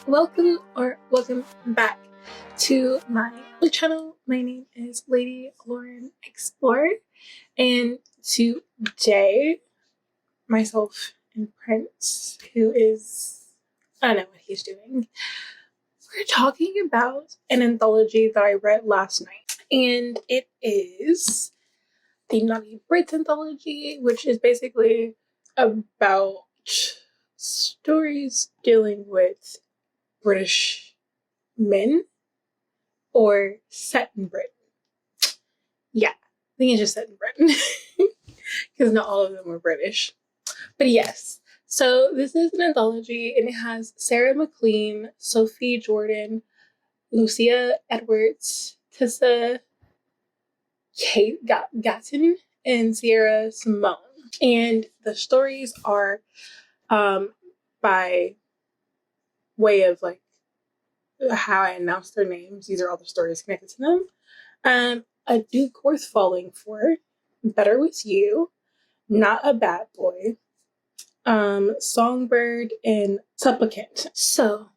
Welcome back to my channel. My name is Lady Lauren Explorer, and today myself and Prince, who is, I don't know what he's doing, we're talking about an anthology that I read last night, and it is the Naughty Brits Anthology, which is basically about stories dealing with British men or set in Britain. Yeah, I think it's just set in Britain because not all of them were British. But yes, so this is an anthology and it has Sarah McLean, Sophie Jordan, Lucia Edwards, Tessa Kate Gatton, and Sierra Simone. And the stories are by way of like how I announce their names. These are all the stories connected to them. A Duke Worth Falling For, Better With You, Not a Bad Boy, Songbird, and Supplicant. So,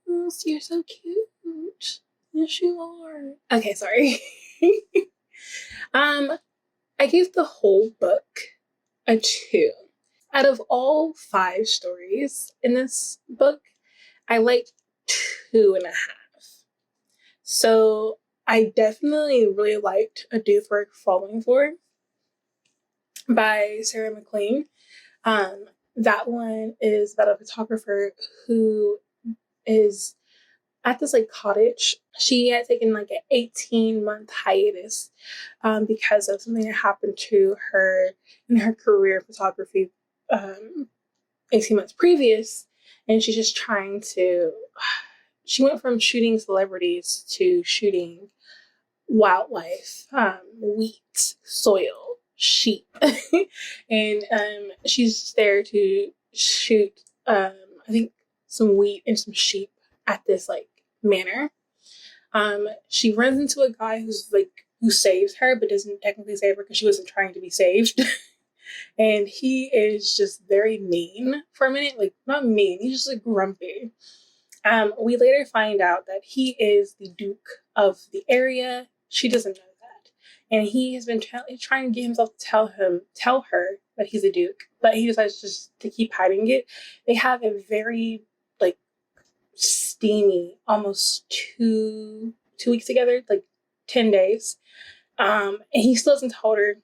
you're so cute. Yes, you are. Okay, sorry. I gave the whole book a 2. Out of all 5 stories in this book, I liked 2.5. So I definitely really liked A Duke Worth Falling For by Sarah McLean. That one is about a photographer who is at this like cottage. She had taken like an 18-month hiatus because of something that happened to her in her career in photography 18 months previous, and she's just trying to. She went from shooting celebrities to shooting wildlife, wheat, soil, sheep, and she's there to shoot I think some wheat and some sheep at this like manor. She runs into a guy who saves her but doesn't technically save her because she wasn't trying to be saved. And he is just very mean for a minute. Like, not mean, he's just like grumpy. We later find out that he is the Duke of the area. She doesn't know that. And he has been trying to get himself to tell her that he's a Duke, but he decides just to keep hiding it. They have a very like steamy, almost two weeks together, like 10 days. And he still hasn't told her.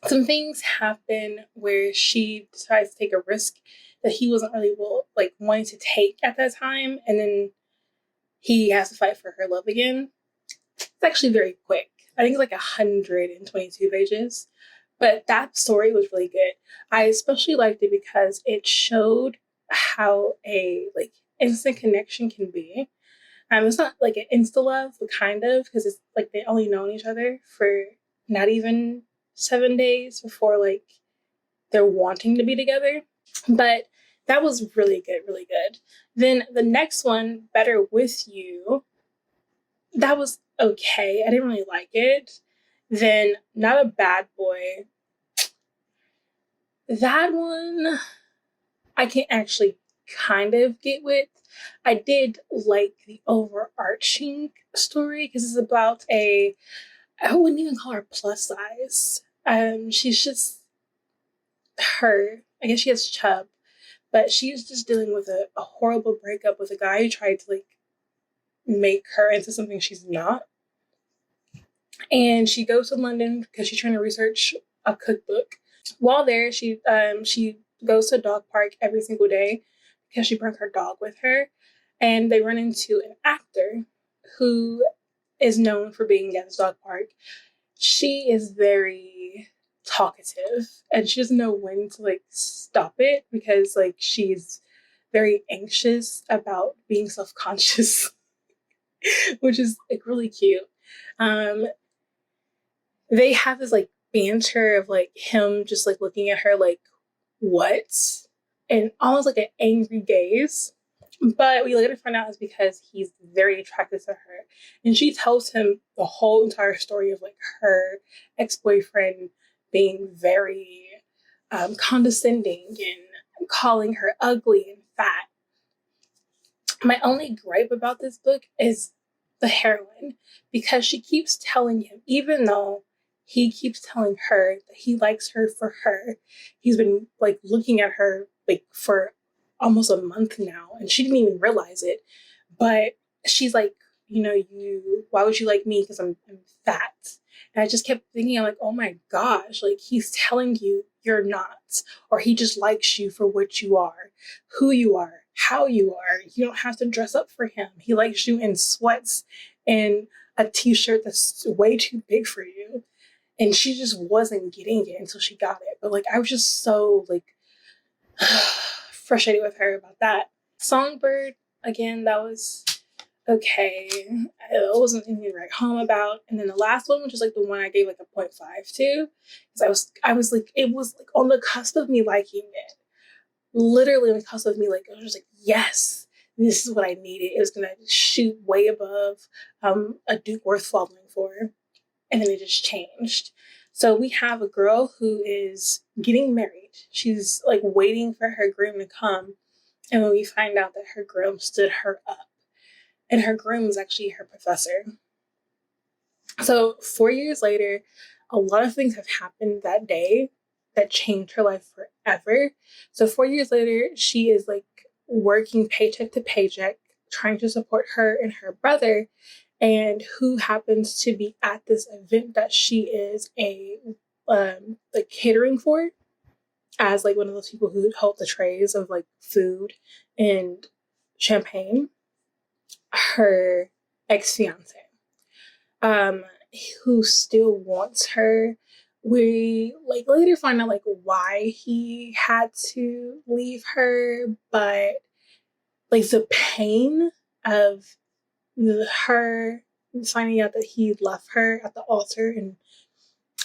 Some things happen where she decides to take a risk that he wasn't really wanting to take at that time, and then he has to fight for her love again. It's actually very quick. I think it's like 122 pages, but that story was really good. I especially liked it because it showed how a like instant connection can be. It's not like an insta love, but kind of, because it's like they only known each other for not even 7 days before like they're wanting to be together. But that was really good, really good. Then the next one, Better With You, that was okay. I didn't really like it. Then Not a Bad Boy, that one I can actually kind of get with. I did like the overarching story because it's about I wouldn't even call her plus size. She's just her. I guess she has chub, but she's just dealing with a horrible breakup with a guy who tried to like make her into something she's not. And she goes to London because she's trying to research a cookbook. While there, she goes to a dog park every single day because she brings her dog with her. And they run into an actor who is known for being at this dog park. She is very talkative and she doesn't know when to like stop it because like she's very anxious about being self-conscious, which is like really cute. They have this like banter of like him just like looking at her like what, and almost like an angry gaze. But we later find out it's because he's very attracted to her. And she tells him the whole entire story of like her ex-boyfriend being very condescending and calling her ugly and fat. My only gripe about this book is the heroine, because she keeps telling him, even though he keeps telling her that he likes her for her, he's been like looking at her like for almost a month now, and she didn't even realize it. But she's like, why would you like me? Because I'm fat. And I just kept thinking, I'm like, oh my gosh, like he's telling you you're not, or he just likes you for what you are, who you are, how you are. You don't have to dress up for him. He likes you in sweats and a t-shirt that's way too big for you. And she just wasn't getting it until she got it. But like, I was just so like frustrated with her about that. Songbird, again, that was okay. It wasn't anything to write home about. And then the last one, which is like the one I gave like a 0.5 to, because I was like, it was like on the cusp of me liking it. Literally on the cusp of me, like, I was just like, yes, this is what I needed. It was gonna shoot way above a Duke worth falling for. And then it just changed. So we have a girl who is getting married. She's like waiting for her groom to come. And when we find out that her groom stood her up, and her groom is actually her professor. So 4 years later, a lot of things have happened that day that changed her life forever. So 4 years later, she is like working paycheck to paycheck, trying to support her and her brother, and who happens to be at this event that she is a like catering for, as like one of those people who hold the trays of like food and champagne. Her ex-fiance, who still wants her. We like later find out like why he had to leave her, but like the pain of her finding out that he left her at the altar and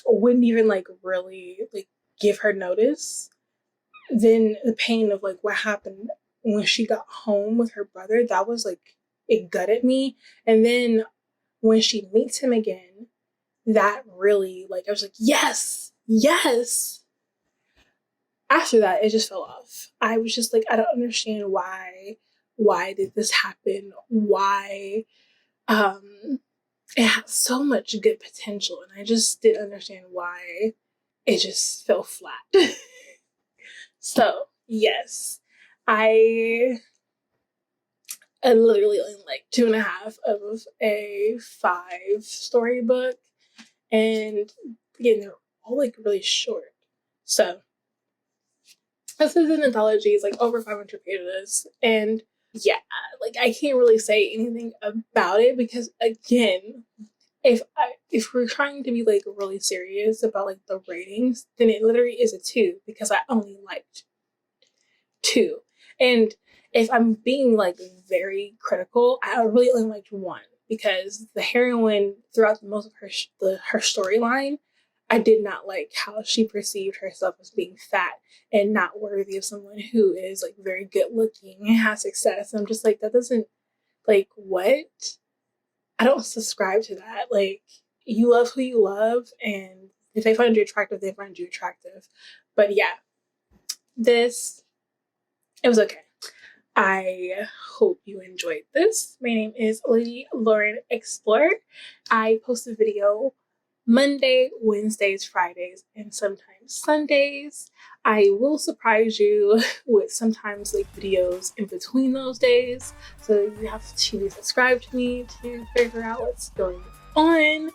wouldn't even like really like give her notice. Then the pain of like what happened when she got home with her brother, that was like, it gutted me. And then when she meets him again, that really like, I was like, yes, yes. After that, it just fell off. I was just like, I don't understand why did this happen? Why? It had so much good potential, and I just didn't understand why it just fell flat. So yes, I literally only like 2.5 of a 5 story book, and again, they're all like really short. So this is an anthology. It's like over 500 pages, and yeah, like I can't really say anything about it because again, if we're trying to be like really serious about like the ratings, then it literally is a 2 because I only liked 2. And if I'm being like very critical, I really only liked 1 because the heroine throughout most of her storyline, I did not like how she perceived herself as being fat and not worthy of someone who is like very good looking and has success. I'm just like, that doesn't, like, what? I don't subscribe to that. Like, you love who you love, and if they find you attractive, they find you attractive. But yeah, it was okay. I hope you enjoyed this. My name is Lady Lauren Explorer. I post a video Monday, Wednesdays, Fridays, and sometimes Sundays. I will surprise you with sometimes like videos in between those days. So you have to subscribe to me to figure out what's going on.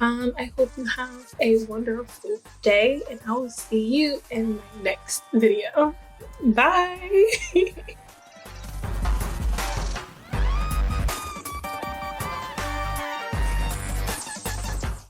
I hope you have a wonderful day, and I will see you in my next video. Bye!